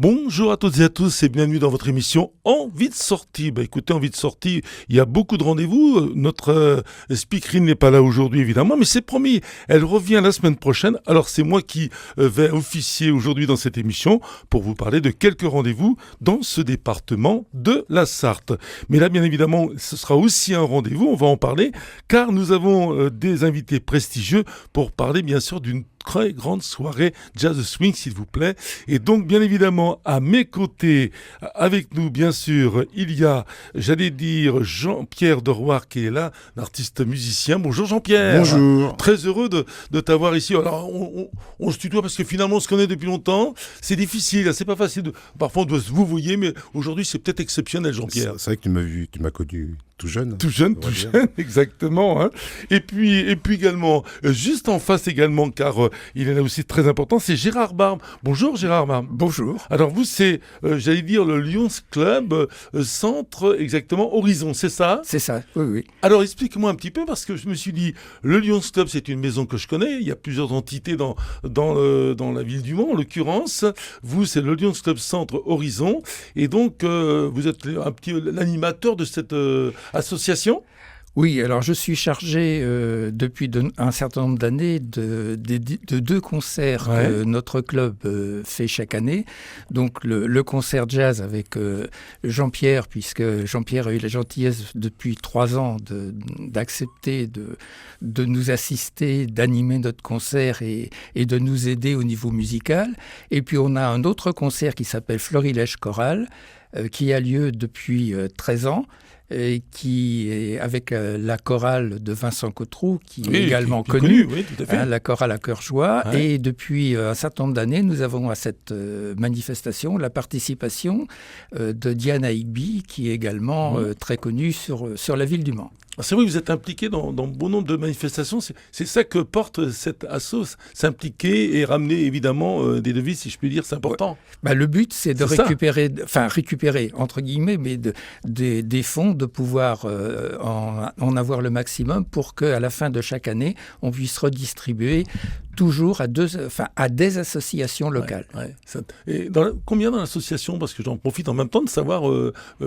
Bonjour à toutes et à tous et bienvenue dans votre émission Envie de sortie. Écoutez, Envie de sortie, il y a beaucoup de rendez-vous. Notre speakerine n'est pas là aujourd'hui évidemment, mais c'est promis, elle revient la semaine prochaine. Alors c'est moi qui vais officier aujourd'hui dans cette émission pour vous parler de quelques rendez-vous dans ce département de la Sarthe. Mais là bien évidemment, ce sera aussi un rendez-vous, on va en parler, car nous avons des invités prestigieux pour parler bien sûr d'une très grande soirée jazz swing s'il vous plaît. Et donc bien évidemment à mes côtés, avec nous bien sûr, il y a, j'allais dire, Jean-Pierre Deroire qui est là, un artiste musicien. Bonjour Jean-Pierre. Bonjour. Très heureux de t'avoir ici. Alors on se tutoie parce que finalement on se connaît depuis longtemps. C'est difficile, c'est pas facile. Parfois on doit se vous voyez, mais aujourd'hui c'est peut-être exceptionnel Jean-Pierre. C'est vrai que tu m'as connu tout jeune. Tout jeune, exactement. Hein. Et puis également, juste en face également, car il est là aussi très important, c'est Gérard Barbe. Bonjour Gérard Barbe. Bonjour. Alors vous, c'est, j'allais dire, le Lions Club Centre, exactement, Horizon, c'est ça ? C'est ça, oui. Alors explique-moi un petit peu, parce que je me suis dit, le Lions Club, c'est une maison que je connais, il y a plusieurs entités dans la ville du Mans, en l'occurrence. Vous, c'est le Lions Club Centre Horizon, et donc vous êtes l'animateur de cette association ? Oui, alors je suis chargé depuis un certain nombre d'années de deux concerts que notre club fait chaque année. Donc le concert jazz avec Jean-Pierre, puisque Jean-Pierre a eu la gentillesse depuis 3 ans d'accepter de nous assister, d'animer notre concert et de nous aider au niveau musical. Et puis on a un autre concert qui s'appelle Florilège Chorale, qui a lieu depuis 13 ans. Et qui est avec la chorale de Vincent Cotteroux, qui est également connue, tout à fait. La chorale à cœur joie. Ouais. Et depuis un certain nombre d'années, nous avons à cette manifestation la participation de Diana Higby, qui est également très connue sur la ville du Mans. C'est vrai que vous êtes impliqué dans bon nombre de manifestations. C'est ça que porte cette asso, s'impliquer et ramener évidemment des devises, si je puis dire, c'est important. Le but, c'est de récupérer, entre guillemets, mais des fonds, de pouvoir en avoir le maximum pour qu'à la fin de chaque année, on puisse redistribuer toujours à des associations locales. Et combien dans l'association ? Parce que j'en profite en même temps de savoir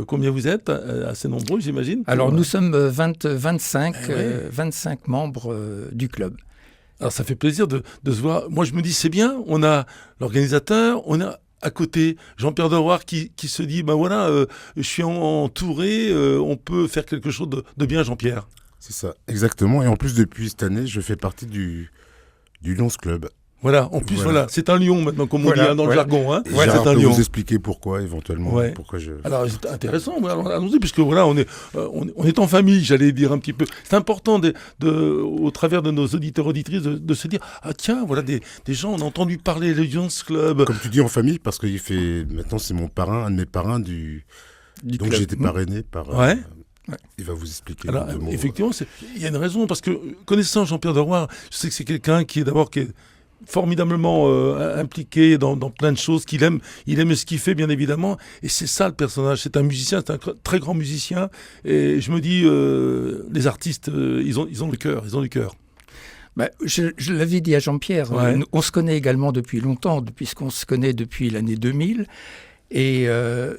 combien vous êtes, assez nombreux j'imagine. Alors nous sommes 25 membres du club. Alors ça fait plaisir de se voir. Moi je me dis c'est bien, on a l'organisateur, on a à côté Jean-Pierre Deroire qui se dit je suis entouré, on peut faire quelque chose de bien Jean-Pierre. C'est ça, exactement. Et en plus depuis cette année, je fais partie du Lions Club. Voilà, en plus, c'est un lion maintenant, comme on dit dans le jargon. Hein. C'est un lion. Vous expliquer pourquoi, éventuellement. Pourquoi je... Alors, c'est intéressant, allons-y, puisque on est en famille, j'allais dire un petit peu. C'est important, au travers de nos auditeurs, auditrices, de se dire, tiens, voilà des gens, on a entendu parler du Lions Club. Comme tu dis, en famille, parce qu'il fait, maintenant, c'est mon parrain, un de mes parrains du donc club. J'ai été parrainé par... Il va vous expliquer. Alors, effectivement, il y a une raison, parce que connaissant Jean-Pierre Deroire, je sais que c'est quelqu'un qui est formidablement impliqué dans plein de choses, il aime ce qu'il fait, bien évidemment, et c'est ça le personnage, c'est un musicien, c'est un très grand musicien, et je me dis, les artistes, ils ont le cœur, Je l'avais dit à Jean-Pierre, on se connaît également depuis longtemps, puisqu'on se connaît depuis l'année 2000, et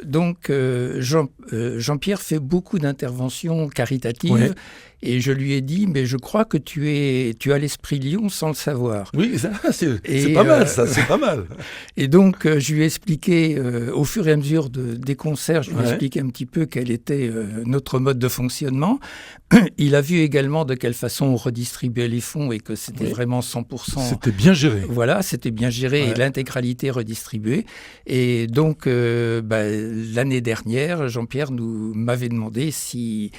donc Jean-Pierre fait beaucoup d'interventions caritatives. Et je lui ai dit, mais je crois que tu as l'esprit lion sans le savoir. Oui, c'est pas mal, ça, c'est pas mal. Et donc, je lui ai expliqué, au fur et à mesure des concerts, je lui ai expliqué un petit peu quel était notre mode de fonctionnement. Il a vu également de quelle façon on redistribuait les fonds et que c'était vraiment 100%... C'était bien géré. Voilà, c'était bien géré et l'intégralité redistribuée. Et donc, l'année dernière, Jean-Pierre m'avait demandé si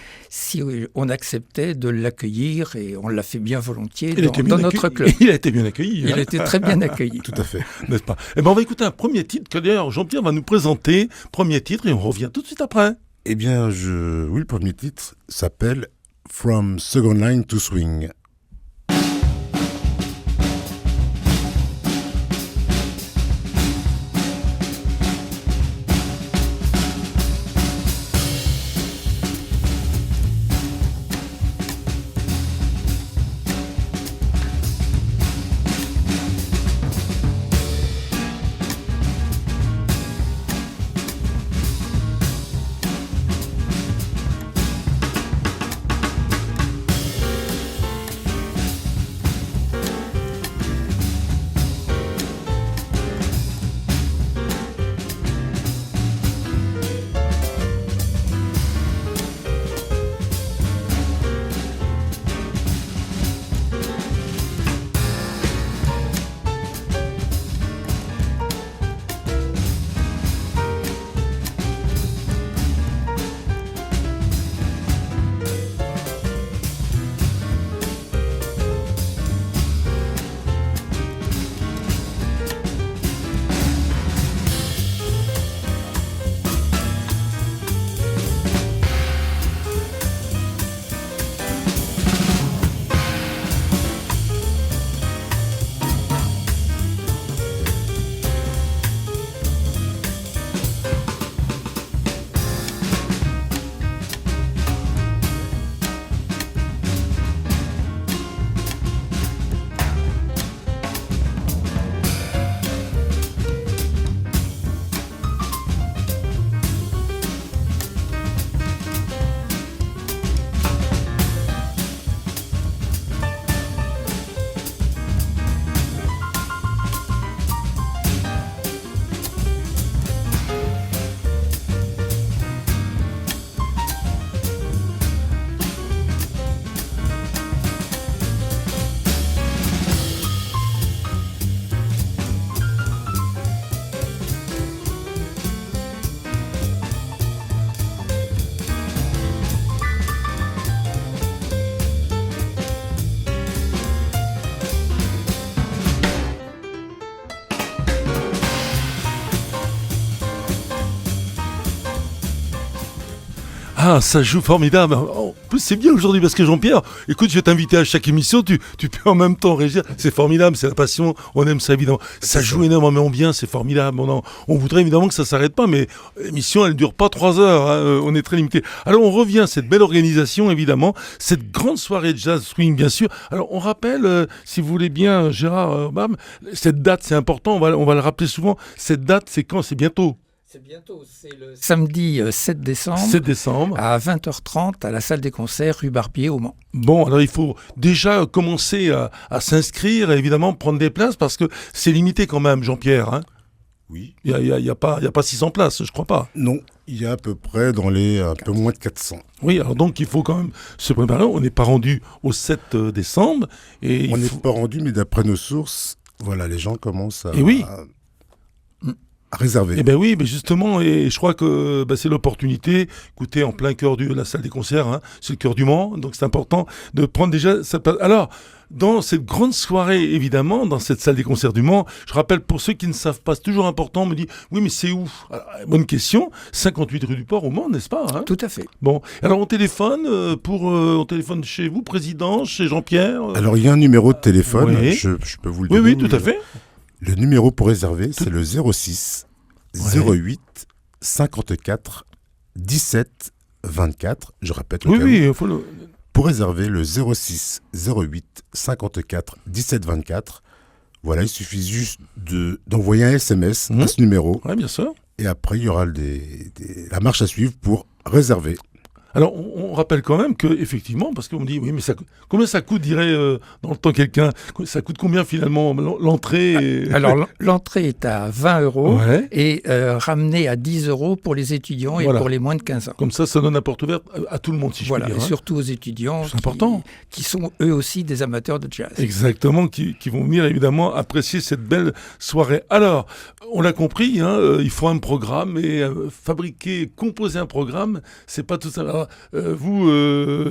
on acceptait de l'accueillir et on l'a fait bien volontiers dans notre club. Il a été bien accueilli. Il a été très bien accueilli. Tout à fait. N'est-ce pas ? On va écouter un premier titre que d'ailleurs Jean-Pierre va nous présenter. Premier titre et on revient tout de suite après. Eh bien, le premier titre s'appelle From Second Line to Swing. Ah, ça joue formidable. En plus, c'est bien aujourd'hui parce que Jean-Pierre, écoute, je vais t'inviter à chaque émission, tu peux en même temps régir. C'est formidable, c'est la passion, on aime ça évidemment. Ça joue énormément bien, c'est formidable. On voudrait évidemment que ça s'arrête pas, mais l'émission, elle dure pas 3 heures, hein, on est très limité. Alors, on revient à cette belle organisation, évidemment, cette grande soirée de jazz swing, bien sûr. Alors, on rappelle, si vous voulez bien, Gérard, cette date, c'est important, on va le rappeler souvent. Cette date, c'est quand? C'est bientôt. C'est bientôt, c'est le samedi 7 décembre. 7 décembre. À 20h30 à la salle des concerts rue Barbier au Mans. Bon, alors il faut déjà commencer à s'inscrire et évidemment prendre des places parce que c'est limité quand même, Jean-Pierre. Hein. Oui. Il y a pas 600 places, je crois pas. Non, il y a à peu près un peu moins de 400. Oui, alors donc il faut quand même se préparer. On n'est pas rendu au 7 décembre. On n'est pas rendu, mais d'après nos sources, voilà, les gens commencent à... Et oui. À réserver. Eh bien oui, mais justement, et je crois que c'est l'opportunité, écoutez, en plein cœur de la salle des concerts, hein, c'est le cœur du Mans, donc c'est important de prendre déjà sa place. Alors, dans cette grande soirée, évidemment, dans cette salle des concerts du Mans, je rappelle pour ceux qui ne savent pas, c'est toujours important, on me dit, oui, mais c'est où? Alors, bonne question, 58 rue du Port au Mans, n'est-ce pas hein? Tout à fait. Bon, alors on téléphone on téléphone chez vous, président, chez Jean-Pierre Alors, il y a un numéro de téléphone, oui. je peux vous le donner. Oui, tout à fait. Le numéro pour réserver, c'est le 06 08 54 17 24. Je répète le Oui, il faut le... Pour réserver le 06 08 54 17 24. Voilà, il suffit juste d'envoyer un SMS à ce numéro. Oui, bien sûr. Et après, il y aura la marche à suivre pour réserver. Alors, on rappelle quand même que, effectivement, parce qu'on me dit, oui, mais combien ça coûte, dirait dans le temps quelqu'un, ça coûte combien finalement l'entrée Alors, l'entrée est à 20 € ouais. et ramenée à 10 € pour les étudiants et pour les moins de 15 ans. Comme ça donne la porte ouverte à tout le monde, si je peux dire. Et surtout aux étudiants qui sont eux aussi des amateurs de jazz. Exactement, qui vont venir évidemment apprécier cette belle soirée. Alors, on l'a compris, il faut un programme et composer un programme, c'est pas tout ça. Alors, vous,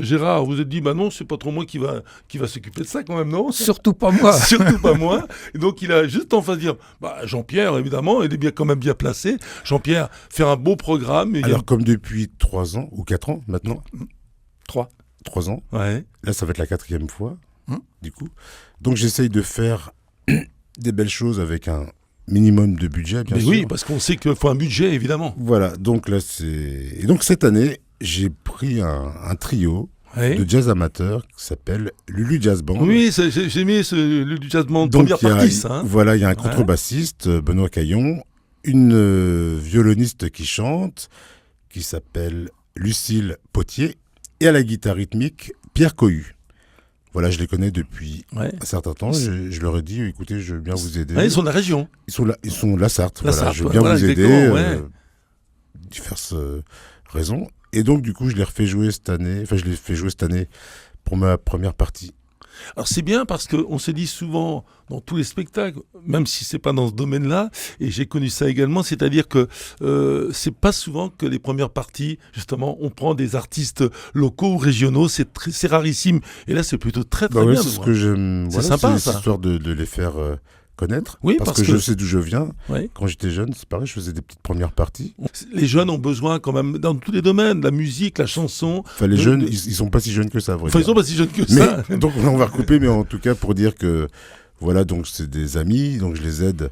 Gérard, vous êtes dit, bah non, c'est pas trop moi qui va s'occuper de ça quand même, non? Surtout pas moi. Surtout pas moi. Et donc, il a juste en face de dire, bah, Jean-Pierre, évidemment, il est quand même bien placé. Jean-Pierre, faire un beau programme. Alors, comme depuis 3 ans ou 4 ans maintenant 3 ans. Ouais. Là, ça va être la 4e fois, du coup. Donc, j'essaye de faire des belles choses avec un minimum de budget, bien sûr. Oui, parce qu'on sait qu'il faut un budget, évidemment. Voilà, donc là, Et donc, cette année, j'ai pris un trio de jazz amateur qui s'appelle Lulu Jazz Band. Oui, j'ai mis Lulu Jazz Band, donc, première partie, ça. Hein. Voilà, il y a un contrebassiste, Benoît Caillon, une violoniste qui chante, qui s'appelle Lucille Potier, et à la guitare rythmique, Pierre Cohu. Voilà, je les connais depuis un certain temps. Je leur ai dit, écoutez, je veux bien vous aider. Ils sont de la région. Ils sont de la Sarthe. La voilà, Sarthe, je veux bien vous aider. Diverses raisons. Et donc, du coup, je les refais jouer cette année. Enfin, je les fais jouer cette année pour ma première partie. Alors, c'est bien parce qu'on se dit souvent dans tous les spectacles, même si c'est pas dans ce domaine-là, et j'ai connu ça également, c'est-à-dire que c'est pas souvent que les premières parties, justement, on prend des artistes locaux ou régionaux, c'est rarissime. Et là, c'est plutôt très bien. C'est ce que j'aime. C'est sympa, ça. C'est l'histoire de les faire connaître. Oui, parce que je sais d'où je viens. Oui. Quand j'étais jeune, c'est pareil, je faisais des petites premières parties. Les jeunes ont besoin quand même, dans tous les domaines, la musique, la chanson. Enfin, les jeunes, ils sont pas si jeunes que ça, vrai. Ils sont pas si jeunes que ça. Donc on va recouper, mais en tout cas pour dire que voilà, donc c'est des amis, donc je les aide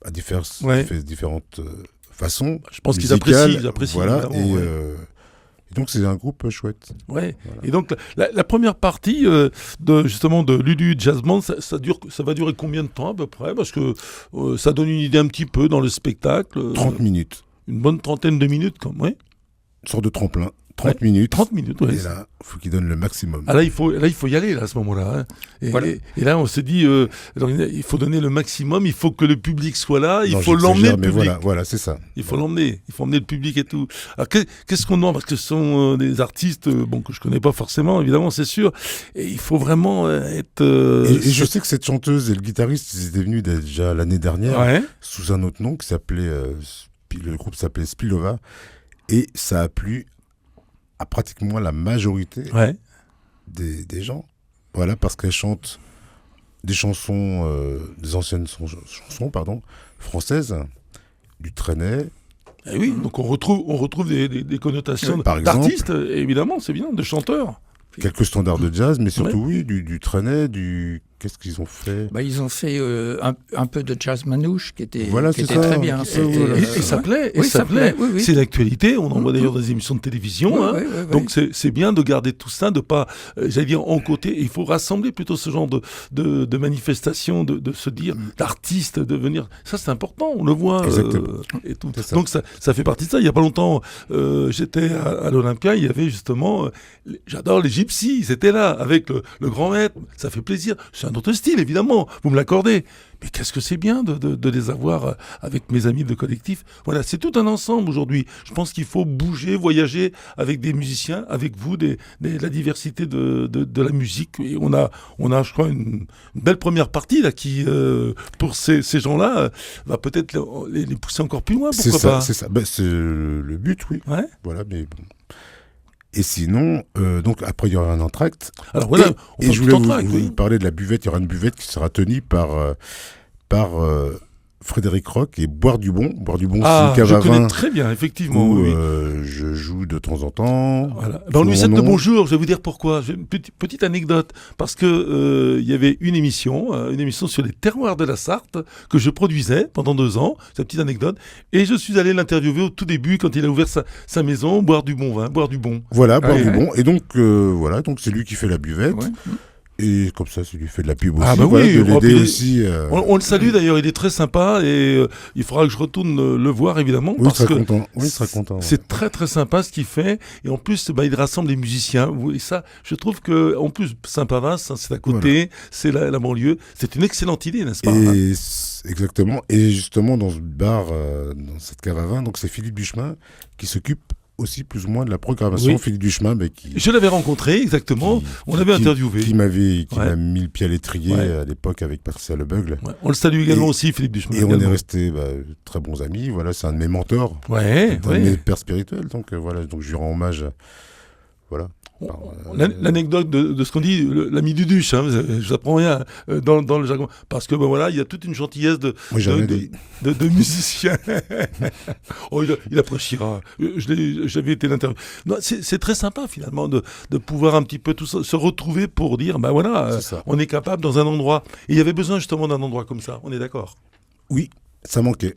à différentes façons. Je pense qu'ils apprécient. Voilà, et donc c'est un groupe chouette. Ouais. Voilà. Et donc la première partie de Lulu Jazz Band, ça va durer combien de temps à peu près? Parce que ça donne une idée un petit peu dans le spectacle. 30 minutes. Une bonne trentaine de minutes, comme oui. Une sorte de tremplin. 30 minutes. 30 minutes, oui. Et là, il faut qu'il donne le maximum. Ah, là, il faut y aller à ce moment-là. Hein. Et là, on se dit, il faut donner le maximum, il faut que le public soit là, il faut l'emmener le public. Voilà, c'est ça. Il faut l'emmener, il faut emmener le public et tout. Alors, qu'est-ce qu'on demande? Parce que ce sont des artistes que je connais pas forcément, évidemment, c'est sûr. Et il faut vraiment être... Et je sais que cette chanteuse et le guitariste, ils étaient venus déjà l'année dernière, sous un autre nom, qui s'appelait... le groupe s'appelait Spilova. Et ça a plu à pratiquement la majorité des gens. Voilà, parce qu'elle chante des chansons, des anciennes chansons, françaises, du Trenet, Et oui, donc on retrouve des connotations d'artistes, évidemment, c'est bien, de chanteurs. Quelques standards de jazz, mais surtout, du Trenet, Qu'est-ce qu'ils ont fait ? Ils ont fait un peu de jazz manouche qui était c'est très bien. Et ça plaît. Ça plaît. Oui. C'est l'actualité. On en voit d'ailleurs des émissions de télévision. Donc c'est bien de garder tout ça, de pas, j'allais dire, en côté. Il faut rassembler plutôt ce genre de manifestations, de se dire, d'artistes, de venir. Ça, c'est important. On le voit. Et tout. Donc ça fait partie de ça. Il y a pas longtemps, j'étais à l'Olympia. Il y avait justement, j'adore les gypsies. C'était là avec le grand maître. Ça fait plaisir. C'est un autre style, évidemment, vous me l'accordez. Mais qu'est-ce que c'est bien de les avoir avec mes amis de collectif. Voilà, c'est tout un ensemble aujourd'hui. Je pense qu'il faut bouger, voyager avec des musiciens, avec vous, la diversité de la musique. Et on a, je crois, une belle première partie là, qui, pour ces gens-là, va peut-être les pousser encore plus loin. Pourquoi pas ? C'est ça. C'est le but, oui. Ouais. Voilà, mais bon. Et sinon, donc après il y aura un entracte. Alors voilà, et je voulais vous parler de la buvette. Il y aura une buvette qui sera tenue par Frédéric Roch et Boire du Bon. Boire du Bon, c'est une cave à vin. Je connais très bien, effectivement. Où je joue de temps en temps. Voilà. On lui souhaite le bonjour. Je vais vous dire pourquoi. J'ai une petite anecdote. Parce que il y avait une émission sur les terroirs de la Sarthe que je produisais pendant 2 ans. C'est une petite anecdote. Et je suis allé l'interviewer au tout début quand il a ouvert sa maison. Boire du bon vin, boire du bon. Voilà, boire du bon. Et donc, donc c'est lui qui fait la buvette. Ouais. Et comme ça lui fait de la pub aussi. De l'aider aussi. On le salue d'ailleurs, il est très sympa et il faudra que je retourne le voir évidemment. Oui, parce il sera content. C'est très très sympa ce qu'il fait et en plus il rassemble les musiciens. Et ça, je trouve que en plus Saint-Pavas, c'est à côté, c'est la banlieue. C'est une excellente idée, n'est-ce pas ? Exactement. Et justement dans ce bar, dans cette cave à vin, donc c'est Philippe Duchemin qui s'occupe aussi plus ou moins de la programmation. Philippe Duchemin, je l'avais rencontré exactement, on l'avait interviewé, qui m'a mis le pied à l'étrier à l'époque avec Patricia Lebeugle. On le salue également aussi, Philippe Duchemin. Et on est restés très bons amis. Voilà, c'est un de mes mentors, un de mes pères spirituels. Donc donc je lui rends hommage. Voilà. L'anecdote de ce qu'on dit, l'ami du Duche, je n'apprends rien dans le jargon, parce que il y a toute une gentillesse de musiciens. Il appréciera. J'avais été l'interview. C'est très sympa finalement de pouvoir un petit peu tout ça, se retrouver pour dire, on est capable dans un endroit. Et il y avait besoin justement d'un endroit comme ça, on est d'accord ? Oui. Ça manquait.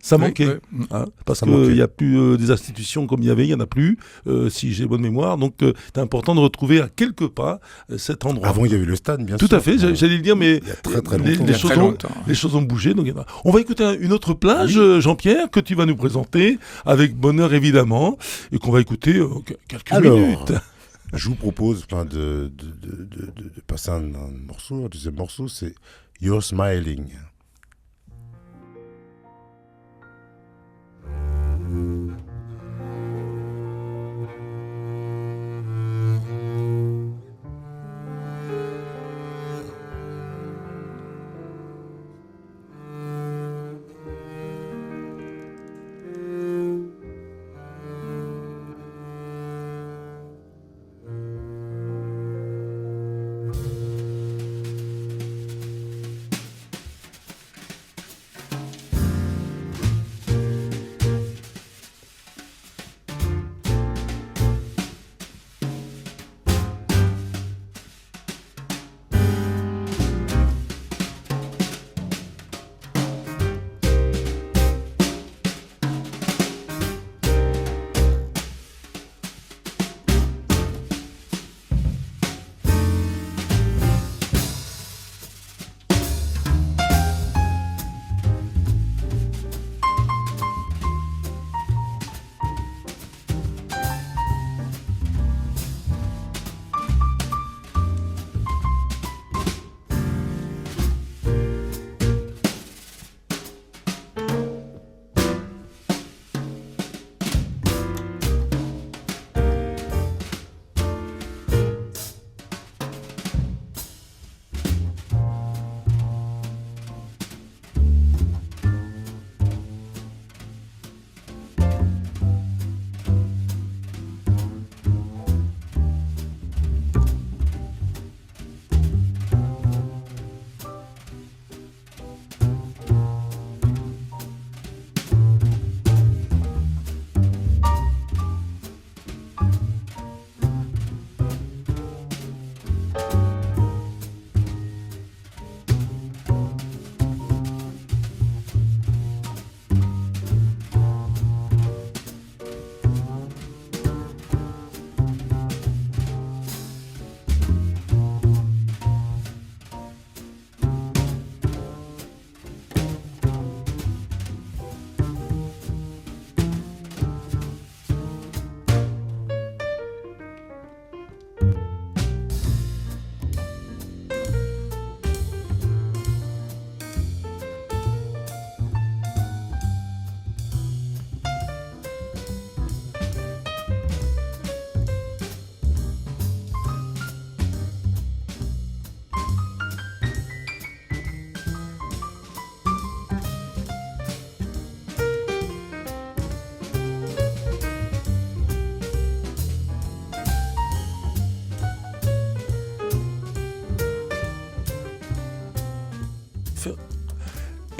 Parce qu'il n'y a plus des institutions comme il y en a plus, si j'ai bonne mémoire. Donc, c'est important de retrouver à quelques pas cet endroit. Avant, il y avait le stade, bien sûr. Tout à fait, j'allais le dire, mais il y a très longtemps. Les choses ont bougé. Donc, on va écouter une autre plage, Jean-Pierre, que tu vas nous présenter, avec bonheur évidemment, et qu'on va écouter quelques minutes. Je vous propose de passer un morceau. Un deuxième morceau, c'est You're Smiling.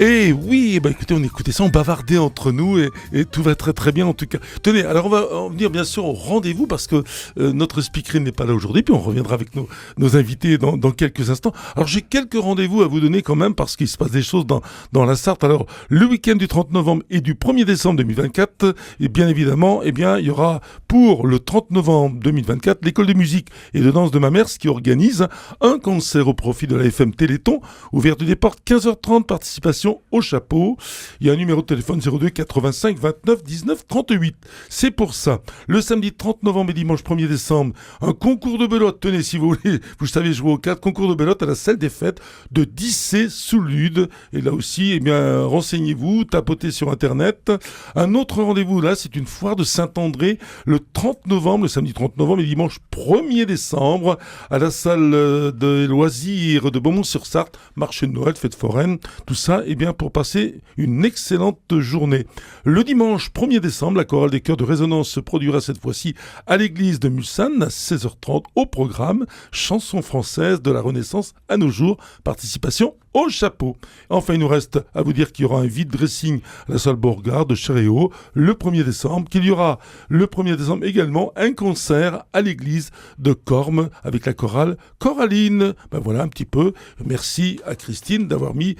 Et oui, écoutez, on écoutait ça, on bavardait entre nous et tout va très très bien en tout cas. Tenez, alors on va en venir bien sûr au rendez-vous parce que notre speakerine n'est pas là aujourd'hui, puis on reviendra avec nos invités dans quelques instants. Alors j'ai quelques rendez-vous à vous donner quand même parce qu'il se passe des choses dans la Sarthe. Alors le week-end du 30 novembre et du 1er décembre 2024, et bien évidemment, il y aura pour le 30 novembre 2024 l'école de musique et de danse de Mamers qui organise un concert au profit de la FM Téléthon, ouverture des portes 15h30, participation au chapeau. Il y a un numéro de téléphone 02 85 29 19 38. C'est pour ça. Le samedi 30 novembre et dimanche 1er décembre, un concours de belote. Tenez, si vous voulez, vous savez jouer aux cartes, concours de belote à la salle des fêtes de Dissé sous Lude. Et là aussi, renseignez-vous, tapotez sur Internet. Un autre rendez-vous là, c'est une foire de Saint-André le 30 novembre, le samedi 30 novembre et dimanche 1er décembre à la salle de loisirs de Beaumont-sur-Sarthe, marché de Noël, fête foraine, tout ça, pour passer une excellente journée. Le dimanche 1er décembre, la chorale des chœurs de résonance se produira cette fois-ci à l'église de Mulsanne à 16h30 au programme chansons françaises de la Renaissance à nos jours, participation au chapeau. Enfin, il nous reste à vous dire qu'il y aura un vide dressing à la salle Beauregard de Chéréau le 1er décembre, qu'il y aura le 1er décembre également un concert à l'église de Corme avec la chorale Coraline. Voilà un petit peu. Merci à Christine d'avoir mis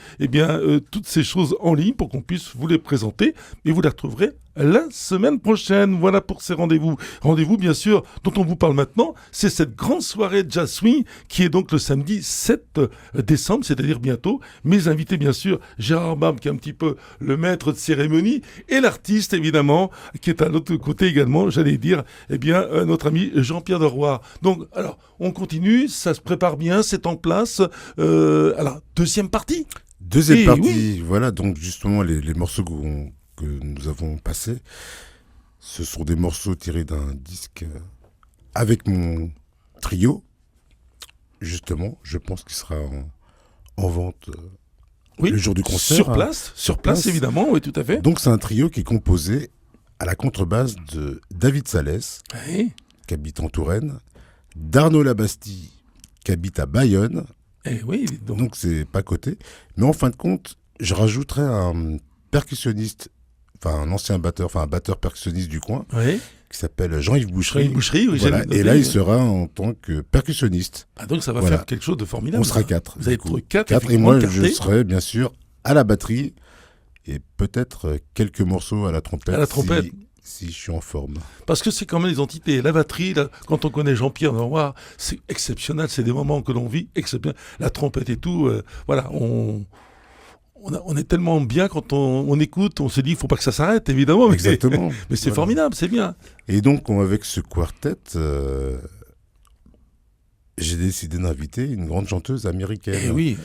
toutes ces choses en ligne pour qu'on puisse vous les présenter et vous les retrouverez la semaine prochaine. Voilà pour ces rendez-vous. Rendez-vous, bien sûr, dont on vous parle maintenant, c'est cette grande soirée Jazz Swing qui est donc le samedi 7 décembre, c'est-à-dire bientôt. Mes invités, bien sûr, Gérard Barbe, qui est un petit peu le maître de cérémonie, et l'artiste, évidemment, qui est à l'autre côté également, j'allais dire, notre ami Jean-Pierre Deroy. Donc, alors, on continue, ça se prépare bien, c'est en place. Alors, deuxième partie. Deuxième partie, oui. Voilà, donc justement, les morceaux que nous avons passés, ce sont des morceaux tirés d'un disque avec mon trio. Justement, je pense qu'il sera en vente le jour du concert. Sur place, évidemment, oui, tout à fait. Donc c'est un trio qui est composé à la contrebasse de David Salès, qui habite en Touraine, d'Arnaud Labastille, qui habite à Bayonne. Donc c'est pas coté. Mais en fin de compte, je rajouterai un percussionniste, un ancien batteur, un batteur percussionniste du coin, qui s'appelle Jean-Yves Boucherie. Et là, il sera en tant que percussionniste. Donc ça va faire quelque chose de formidable. On sera 4. Vous allez être 4 et moi, je serai bien sûr à la batterie et peut-être quelques morceaux à la trompette. Si je suis en forme. Parce que c'est quand même les entités. La batterie, quand on connaît Jean-Pierre Deroy, c'est exceptionnel. C'est des moments que l'on vit exceptionnels. La trompette et tout, on est tellement bien quand on écoute, on se dit il ne faut pas que ça s'arrête, évidemment. Exactement. Mais c'est formidable, c'est bien. Et donc, avec ce quartet, j'ai décidé d'inviter une grande chanteuse américaine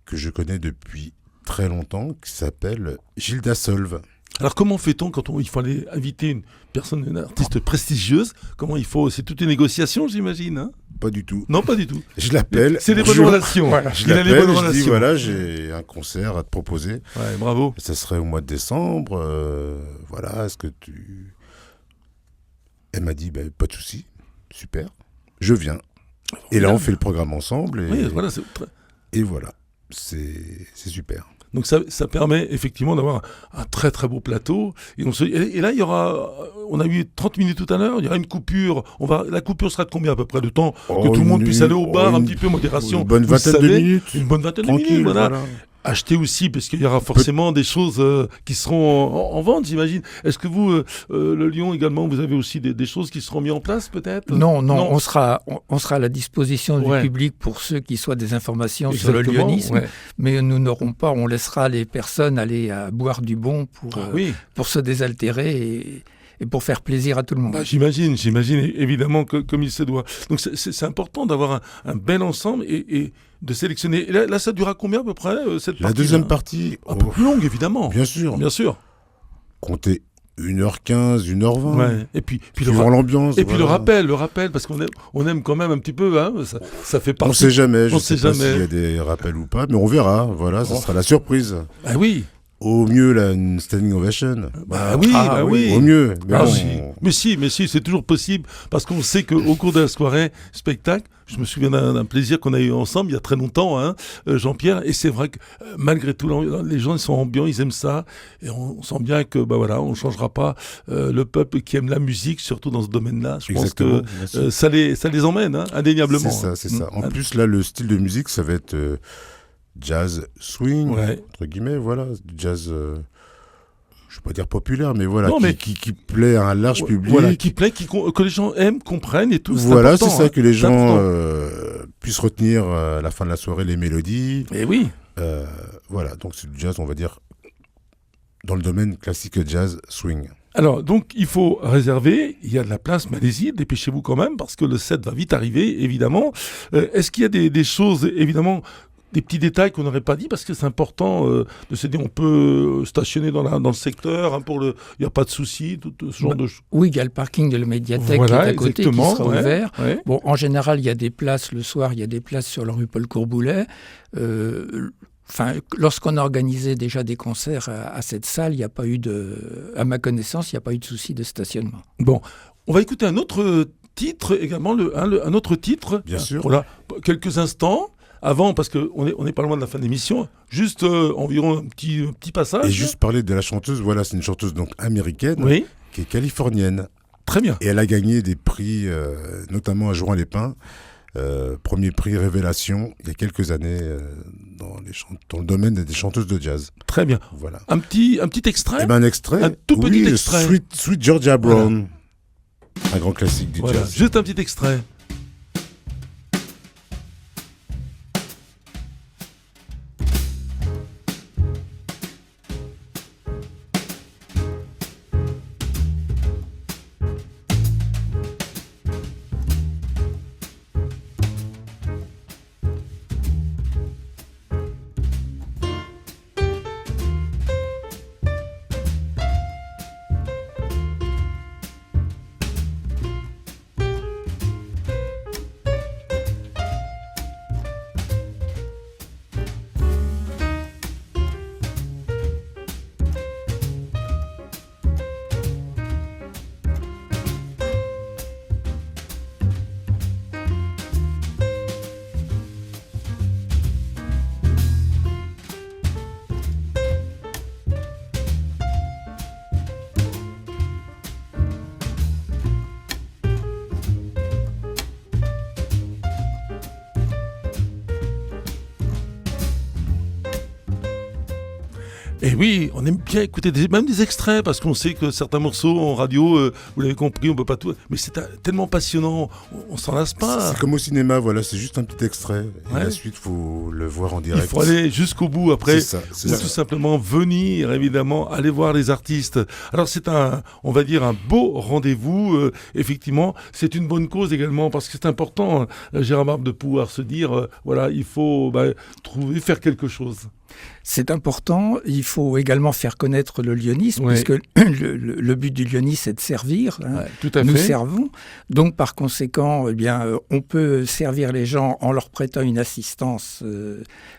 que je connais depuis très longtemps, qui s'appelle Gilda Solve. Alors comment fait-on quand il faut aller inviter une artiste prestigieuse? Comment il faut? C'est toute une négociation, j'imagine, hein? Pas du tout. Non, pas du tout. Je l'appelle. C'est les bonnes relations. Je l'appelle, je dis voilà, j'ai un concert à te proposer. Ouais, bravo. Ça serait au mois de décembre. Est-ce que tu... Elle m'a dit, pas de souci, super, je viens. Et là, on fait le programme ensemble. Et voilà, c'est super. Donc ça permet effectivement d'avoir un très très beau plateau. Et là, on a eu 30 minutes tout à l'heure, il y aura une coupure. La coupure sera de combien à peu près de temps que tout le monde puisse aller au bar, un petit peu modération. Une bonne vingtaine de minutes. Une bonne vingtaine de minutes, voilà. Acheter aussi, parce qu'il y aura forcément des choses qui seront en vente, j'imagine. Est-ce que vous, le Lyon également, vous avez aussi des choses qui seront mises en place, peut-être? Non, on sera à la disposition du public pour ceux qui souhaitent des informations sur le lyonisme, mais nous n'aurons pas, on laissera les personnes aller à boire du bon pour se désaltérer et pour faire plaisir à tout le monde. J'imagine évidemment que comme il se doit. Donc c'est important d'avoir un bel ensemble et de sélectionner. Et là, ça durera combien à peu près cette partie? La deuxième partie, un peu plus longue évidemment. Bien sûr. Comptez 1h15, 1h20. Ouais. Et puis l'ambiance. Et puis le rappel, parce qu'on aime quand même un petit peu, hein, ça fait partie. On sait jamais, je sais pas s'il y a des rappels ou pas, mais on verra. Voilà, ça sera la surprise. Ah oui. Au mieux, là, une standing ovation. Oui. Au mieux. Mais si, c'est toujours possible, parce qu'on sait qu'au cours de la soirée, spectacle, je me souviens d'un plaisir qu'on a eu ensemble il y a très longtemps, Jean-Pierre, et c'est vrai que malgré tout, les gens ils sont ambiants, ils aiment ça, et on sent bien que on ne changera pas le peuple qui aime la musique, surtout dans ce domaine-là. Je pense que ça les emmène, indéniablement. C'est ça. En plus, là, le style de musique, ça va être jazz swing, entre guillemets, voilà, jazz... je ne vais pas dire populaire, mais voilà, qui plaît à un large public. Voilà, qui plaît, que les gens aiment, comprennent et tout. Voilà, c'est ça, que les gens puissent retenir à la fin de la soirée les mélodies. Et oui. Voilà, donc c'est du jazz, on va dire, dans le domaine classique jazz swing. Alors, donc, il faut réserver, il y a de la place, mais allez-y, dépêchez-vous quand même, parce que le set va vite arriver, évidemment. Est-ce qu'il y a des choses, évidemment... Des petits détails qu'on n'aurait pas dit, parce que c'est important de se dire on peut stationner dans le secteur, il n'y a pas de souci, tout ce genre de choses. Oui, il y a le parking de la médiathèque qui est à côté, qui sera ouvert. Ouais. Bon, en général, il y a des places le soir, il y a des places sur la rue Paul Courboulet. Lorsqu'on a organisé déjà des concerts à cette salle, il n'y a pas eu à ma connaissance, il n'y a pas eu de souci de stationnement. Bon, on va écouter un autre titre également, un autre titre. Bien sûr. Voilà, quelques instants. Avant, parce qu'on n'est pas loin de la fin de l'émission, juste environ un petit passage. Et juste parler de la chanteuse, voilà, c'est une chanteuse donc américaine, qui est californienne. Très bien. Et elle a gagné des prix, notamment à Juan-les-Pins, premier prix Révélation, il y a quelques années, dans le domaine des chanteuses de jazz. Très bien. Voilà. Un petit extrait. Un extrait. Un tout petit extrait. Sweet Georgia Brown, un grand classique du jazz. Juste un petit extrait. Et oui, on aime bien écouter même des extraits, parce qu'on sait que certains morceaux en radio, vous l'avez compris, on peut pas tout... Mais c'est tellement passionnant, on s'en lasse pas. C'est comme au cinéma, voilà, c'est juste un petit extrait. Et la suite, il faut le voir en direct. Il faut aller jusqu'au bout après. C'est tout simplement venir, évidemment, aller voir les artistes. Alors c'est on va dire, un beau rendez-vous. Effectivement, c'est une bonne cause également, parce que c'est important, Gérard Barbe, de pouvoir se dire, voilà, il faut faire quelque chose. C'est important. Il faut également faire connaître le lyonisme, puisque le but du lyonisme, c'est de servir. Tout à fait. Nous servons. Donc, par conséquent, on peut servir les gens en leur prêtant une assistance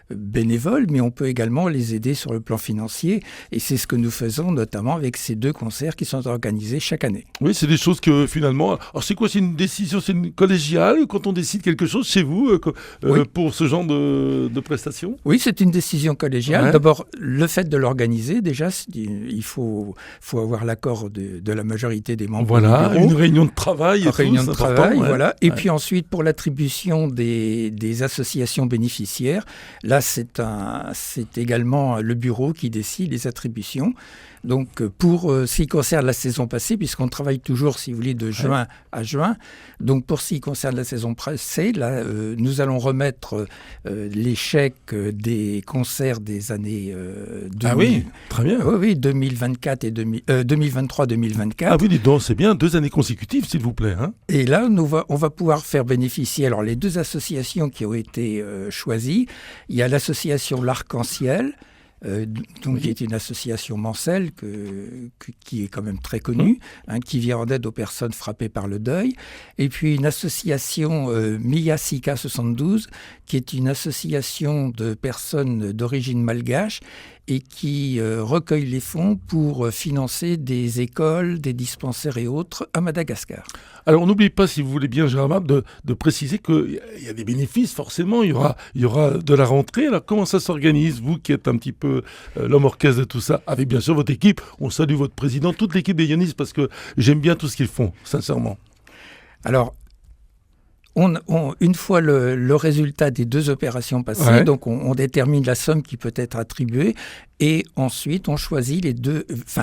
bénévole, mais on peut également les aider sur le plan financier. Et c'est ce que nous faisons, notamment avec ces 2 concerts qui sont organisés chaque année. Oui, c'est des choses que finalement... Alors, c'est quoi? C'est une décision, c'est une collégiale quand on décide quelque chose chez vous pour ce genre de prestations? Oui, c'est une décision collégiale. D'abord, le fait de l'organiser, déjà, il faut avoir l'accord de la majorité des membres du bureau. Une réunion de travail. Voilà. Et puis ensuite, pour l'attribution des associations bénéficiaires, là, c'est également le bureau qui décide les attributions. Donc, pour ce qui concerne la saison passée, puisqu'on travaille toujours, si vous voulez, de juin à juin, donc pour ce qui concerne la saison passée, là, nous allons remettre les chèques des concerts des années 2024 et 2023-2024. Ah oui, dis donc, c'est bien, 2 années consécutives, s'il vous plaît. Et là, on va pouvoir faire bénéficier alors les 2 associations qui ont été choisies. Il y a l'association L'Arc-en-Ciel, qui est une association mancelle qui est quand même très connue, qui vient en aide aux personnes frappées par le deuil. Et puis une association Miyasika 72, qui est une association de personnes d'origine malgache et qui recueille les fonds pour financer des écoles, des dispensaires et autres à Madagascar. Alors, on n'oublie pas, si vous voulez bien, Gérard Mab, de préciser qu'il y a des bénéfices, forcément, il y aura de la rentrée. Alors, comment ça s'organise, vous qui êtes un petit peu l'homme orchestre de tout ça, avec bien sûr votre équipe? On salue votre président, toute l'équipe des Ionistes, parce que j'aime bien tout ce qu'ils font, sincèrement. Alors, une fois le résultat des 2 opérations passées, donc on détermine la somme qui peut être attribuée et ensuite on choisit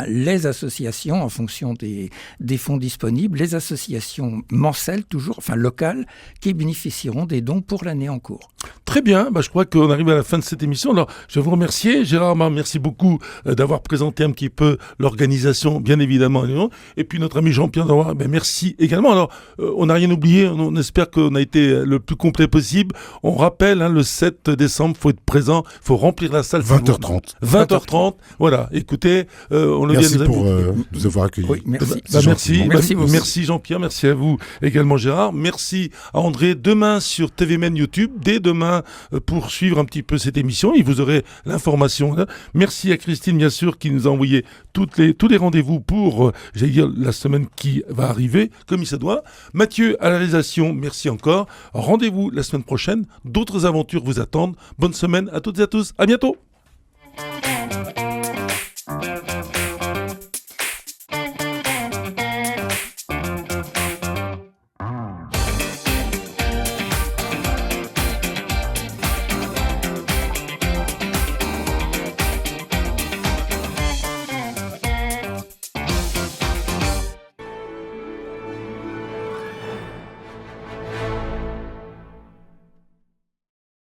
les associations en fonction des fonds disponibles, les associations mensuelles toujours, locales, qui bénéficieront des dons pour l'année en cours. Très bien, je crois qu'on arrive à la fin de cette émission. Alors, je vais vous remercier. Gérard Mab, merci beaucoup d'avoir présenté un petit peu l'organisation, bien évidemment. Et puis notre ami Jean-Pierre Drouin, merci également. Alors, on n'a rien oublié, on espère qu'on a été le plus complet possible. On rappelle, le 7 décembre, il faut être présent, il faut remplir la salle. 20h30. 20h30, voilà. Écoutez, on le dit à nos amis. Merci pour nous avoir accueillis. Oui, merci. Merci Jean-Pierre, merci à vous également Gérard. Merci à André. Demain sur TVMN YouTube, dès demain, pour suivre un petit peu cette émission, et vous aurez l'information. Merci à Christine, bien sûr, qui nous a envoyé tous les rendez-vous pour, la semaine qui va arriver, comme il se doit. Mathieu, à la réalisation, merci encore. Rendez-vous la semaine prochaine. D'autres aventures vous attendent. Bonne semaine à toutes et à tous. À bientôt.